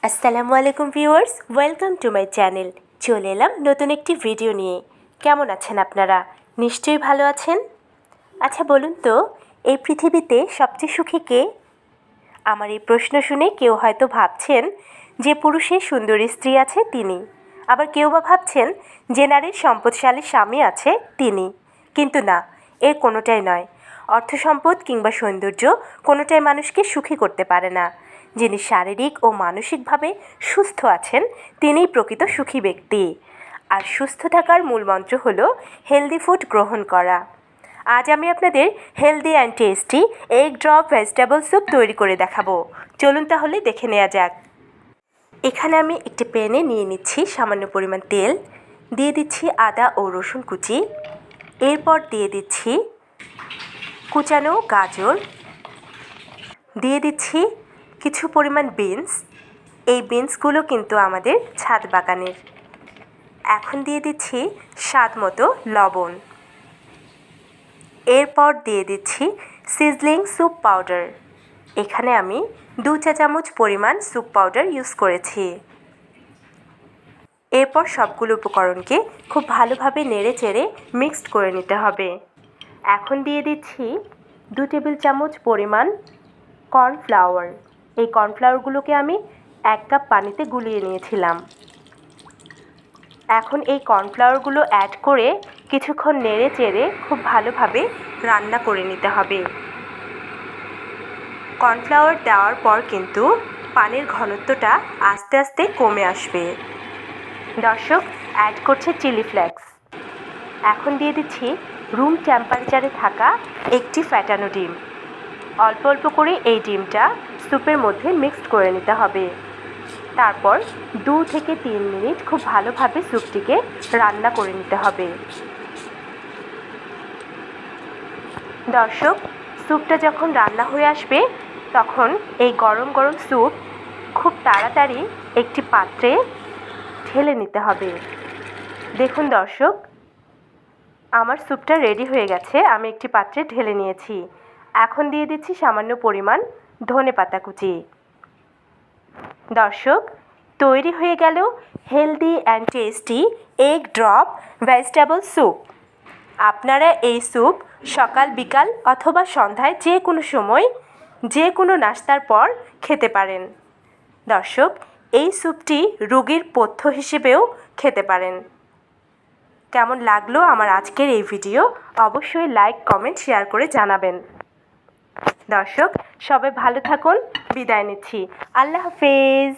আসসালামু আলাইকুম viewers, welcome to my channel. চলে এলাম নতুন একটি ভিডিও নিয়ে। কেমন আছেন আপনারা? নিশ্চয়ই ভালো আছেন। আচ্ছা বলুন তো, এই পৃথিবীতে সবচেয়ে সুখী কে? আমার এই প্রশ্ন শুনে কেউ হয়তো ভাবছেন যে পুরুষের সুন্দরী স্ত্রী আছে তিনি, আবার কেউ বা ভাবছেন যে নারীর সম্পদশালী স্বামী আছে তিনি। কিন্তু না, এর কোনোটাই নয়। অর্থ সম্পদ কিংবা সৌন্দর্য কোনোটাই মানুষকে সুখী করতে পারে না। যিনি শারীরিক ও মানসিকভাবে সুস্থ আছেন তিনিই প্রকৃত সুখী ব্যক্তি। আর সুস্থ থাকার মূল মন্ত্র হলো হেলদি ফুড গ্রহণ করা। আজ আমি আপনাদের healthy and tasty egg drop vegetable soup তৈরি করে দেখাবো। চলুন তাহলে দেখে নেওয়া যাক। এখানে আমি একটি প্যানে নিয়ে নিচ্ছি সামান্য পরিমাণ তেল, দিয়ে দিচ্ছি আদা ও রসুন কুচি, এরপর দিয়ে দিচ্ছি কুচানো গাজর, দিয়ে দিচ্ছি কিছু পরিমাণ বিনস। এই বিনসগুলো কিন্তু আমাদের ছাদ বাগানের। এখন দিয়ে দিচ্ছি স্বাদ মতো লবণ, এরপর দিয়ে দিচ্ছি সিজলিং স্যুপ পাউডার। এখানে আমি 2 চা চামচ পরিমাণ স্যুপ পাউডার ইউজ করেছি। এরপর সবগুলো উপকরণকে খুব ভালোভাবে নেড়ে চেড়ে মিক্সড করে নিতে হবে। এখন দিয়ে দিচ্ছি 2 টেবিল চামচ পরিমাণ কর্নফ্লাওয়ার। এই কর্নফ্লাওয়ারগুলোকে আমি 1 কাপ পানিতে গুলিয়ে নিয়েছিলাম। এখন এই কর্নফ্লাওয়ারগুলো অ্যাড করে কিছুক্ষণ নেড়ে চেড়ে খুব ভালোভাবে রান্না করে নিতে হবে। কর্নফ্লাওয়ার দেওয়ার পর কিন্তু পানির ঘনত্বটা আস্তে আস্তে কমে আসবে। দর্শক, অ্যাড করছে চিলি ফ্লেক্স। এখন দিয়ে দিচ্ছি রুম টেম্পারেচারে থাকা একটি ফ্যাটানো ডিম। অল্প অল্প করে এই ডিমটা স্যুপের মধ্যে মিক্সড করে নিতে হবে। তারপর 2 থেকে 3 মিনিট খুব ভালোভাবে স্যুপটিকে রান্না করে নিতে হবে। দর্শক, স্যুপটা যখন রান্না হয়ে আসবে তখন এই গরম গরম স্যুপ খুব তাড়াতাড়ি একটি পাত্রে ঢেলে নিতে হবে। দেখুন দর্শক, আমার স্যুপটা রেডি হয়ে গেছে। আমি একটি পাত্রে ঢেলে নিয়েছি। এখন দিয়ে দিচ্ছি সামান্য পরিমাণ ধনেপাতা কুচি। দর্শক, তৈরি হয়ে গেল healthy and tasty egg drop vegetable soup. আপনারা এই স্যুপ সকাল বিকাল অথবা সন্ধ্যায় যে কোনো সময় যে কোনো নাস্তার পর খেতে পারেন। দর্শক, এই স্যুপটি রোগীর পথ্য হিসেবেও খেতে পারেন। কেমন লাগলো আমার আজকের এই ভিডিও অবশ্যই লাইক কমেন্ট শেয়ার করে জানাবেন। দর্শক, সবাই ভালো থাকুন। বিদায় নিচ্ছি। আল্লাহ হাফেজ।